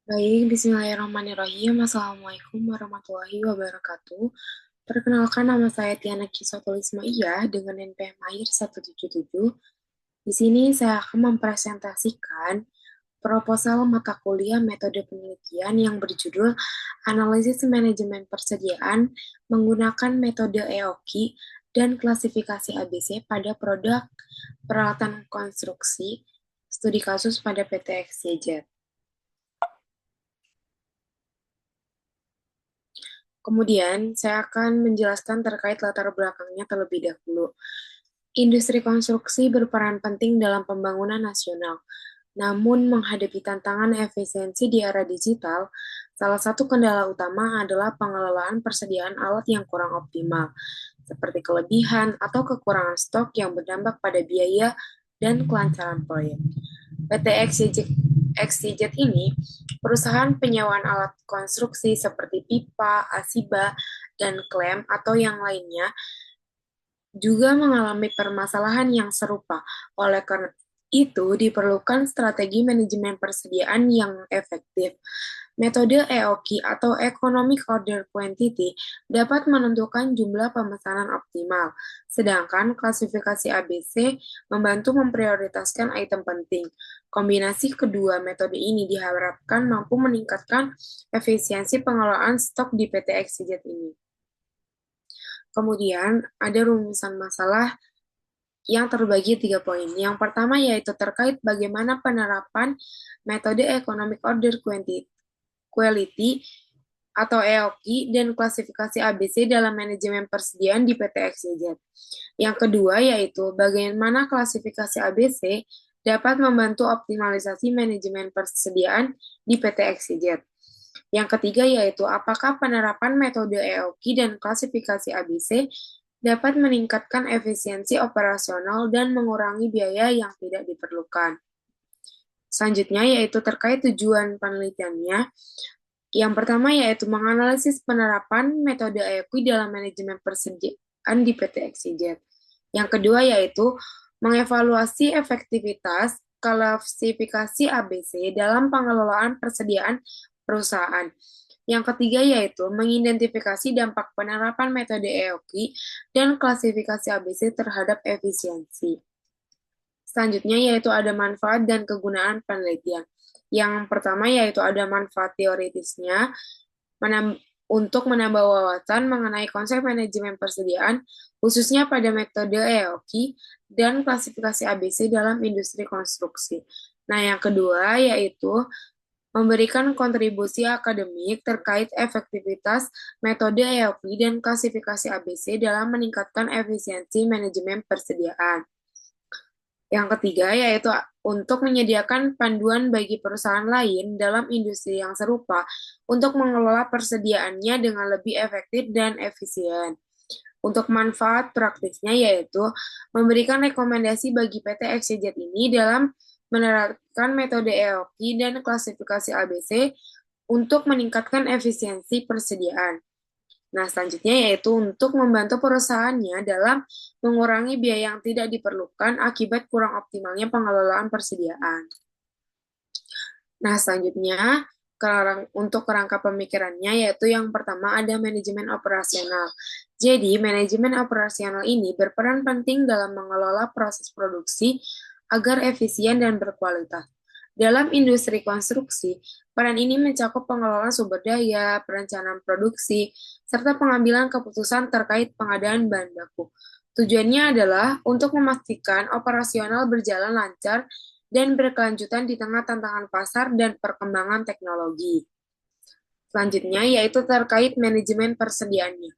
Baik, bismillahirrahmanirrahim. Assalamualaikum warahmatullahi wabarakatuh. Perkenalkan, nama saya Tiana Kisotulisma Iya dengan NPM Mahir 177. Di sini saya akan mempresentasikan proposal mata kuliah metode penelitian yang berjudul Analisis Manajemen Persediaan menggunakan metode EOKI dan klasifikasi ABC pada produk peralatan konstruksi studi kasus pada PT XYZ. Kemudian, saya akan menjelaskan terkait latar belakangnya terlebih dahulu. Industri konstruksi berperan penting dalam pembangunan nasional. Namun, menghadapi tantangan efisiensi di era digital, salah satu kendala utama adalah pengelolaan persediaan alat yang kurang optimal, seperti kelebihan atau kekurangan stok yang berdampak pada biaya dan kelancaran proyek. PT XYZ ini perusahaan penyewaan alat konstruksi seperti pipa, asiba, dan klem atau yang lainnya juga mengalami permasalahan yang serupa. Oleh karena itu, diperlukan strategi manajemen persediaan yang efektif. Metode EOQ atau Economic Order Quantity dapat menentukan jumlah pemesanan optimal, sedangkan klasifikasi ABC membantu memprioritaskan item penting. Kombinasi kedua metode ini diharapkan mampu meningkatkan efisiensi pengelolaan stok di PT XYZ ini. Kemudian, ada rumusan masalah yang terbagi 3 poin. Yang pertama yaitu terkait bagaimana penerapan metode Economic Order Quality atau EOQ dan klasifikasi ABC dalam manajemen persediaan di PT XYZ. Yang kedua yaitu bagaimana klasifikasi ABC dapat membantu optimalisasi manajemen persediaan di PT XYZ. Yang ketiga yaitu apakah penerapan metode EOQ dan klasifikasi ABC dapat meningkatkan efisiensi operasional dan mengurangi biaya yang tidak diperlukan. Selanjutnya yaitu terkait tujuan penelitiannya. Yang pertama yaitu menganalisis penerapan metode EOQ dalam manajemen persediaan di PT XYZ. Yang kedua yaitu mengevaluasi efektivitas klasifikasi ABC dalam pengelolaan persediaan perusahaan. Yang ketiga yaitu mengidentifikasi dampak penerapan metode EOQ dan klasifikasi ABC terhadap efisiensi. Selanjutnya yaitu ada manfaat dan kegunaan penelitian. Yang pertama yaitu ada manfaat teoritisnya untuk menambah wawasan mengenai konsep manajemen persediaan, khususnya pada metode EOQ dan klasifikasi ABC dalam industri konstruksi. Nah, yang kedua yaitu memberikan kontribusi akademik terkait efektivitas metode EOQ dan klasifikasi ABC dalam meningkatkan efisiensi manajemen persediaan. Yang ketiga yaitu untuk menyediakan panduan bagi perusahaan lain dalam industri yang serupa untuk mengelola persediaannya dengan lebih efektif dan efisien. Untuk manfaat praktisnya yaitu memberikan rekomendasi bagi PT XYZ ini dalam menerapkan metode EOQ dan klasifikasi ABC untuk meningkatkan efisiensi persediaan. Nah, selanjutnya yaitu untuk membantu perusahaannya dalam mengurangi biaya yang tidak diperlukan akibat kurang optimalnya pengelolaan persediaan. Nah, selanjutnya untuk kerangka pemikirannya yaitu yang pertama ada manajemen operasional. Jadi, manajemen operasional ini berperan penting dalam mengelola proses produksi agar efisien dan berkualitas. Dalam industri konstruksi, peran ini mencakup pengelolaan sumber daya, perencanaan produksi, serta pengambilan keputusan terkait pengadaan bahan baku. Tujuannya adalah untuk memastikan operasional berjalan lancar dan berkelanjutan di tengah tantangan pasar dan perkembangan teknologi. Selanjutnya, yaitu terkait manajemen persediaannya.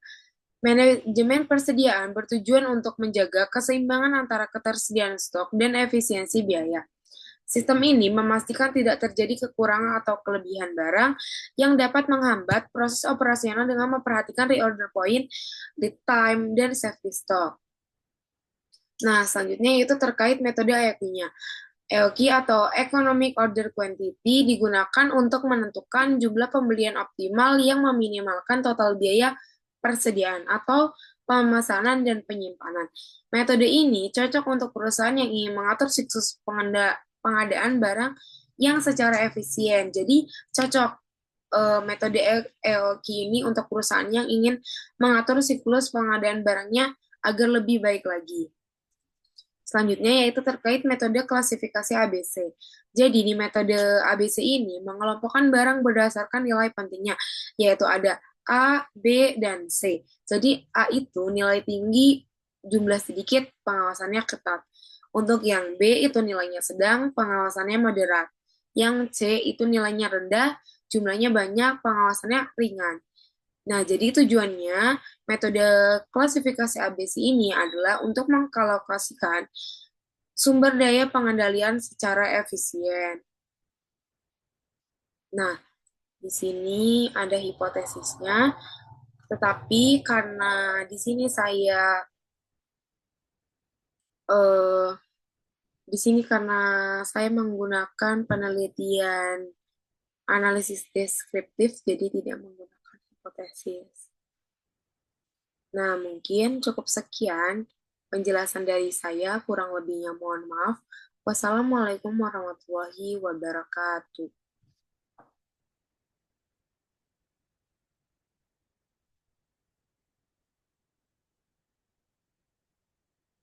Manajemen persediaan bertujuan untuk menjaga keseimbangan antara ketersediaan stok dan efisiensi biaya. Sistem ini memastikan tidak terjadi kekurangan atau kelebihan barang yang dapat menghambat proses operasional dengan memperhatikan reorder point, lead time, dan safety stock. Nah, selanjutnya itu terkait metode EOQ-nya. EOQ atau Economic Order Quantity digunakan untuk menentukan jumlah pembelian optimal yang meminimalkan total biaya persediaan atau pemesanan dan penyimpanan. Metode ini cocok untuk perusahaan yang ingin mengatur siklus pengadaan barang yang secara efisien. Jadi cocok metode EOQ ini untuk perusahaan yang ingin mengatur siklus pengadaan barangnya agar lebih baik lagi. Selanjutnya yaitu terkait metode klasifikasi ABC. Jadi di metode ABC ini mengelompokkan barang berdasarkan nilai pentingnya, yaitu ada A, B, dan C. Jadi A itu nilai tinggi, jumlah sedikit, pengawasannya ketat. Untuk yang B itu nilainya sedang, pengawasannya moderat. Yang C itu nilainya rendah, jumlahnya banyak, pengawasannya ringan. Nah, jadi tujuannya metode klasifikasi ABC ini adalah untuk mengkalkulasikan sumber daya pengendalian secara efisien. Nah, di sini ada hipotesisnya, tetapi karena di sini eh, saya menggunakan penelitian analisis deskriptif, jadi tidak menggunakan hipotesis. Nah, mungkin cukup sekian penjelasan dari saya, kurang lebihnya mohon maaf. Wassalamualaikum warahmatullahi wabarakatuh.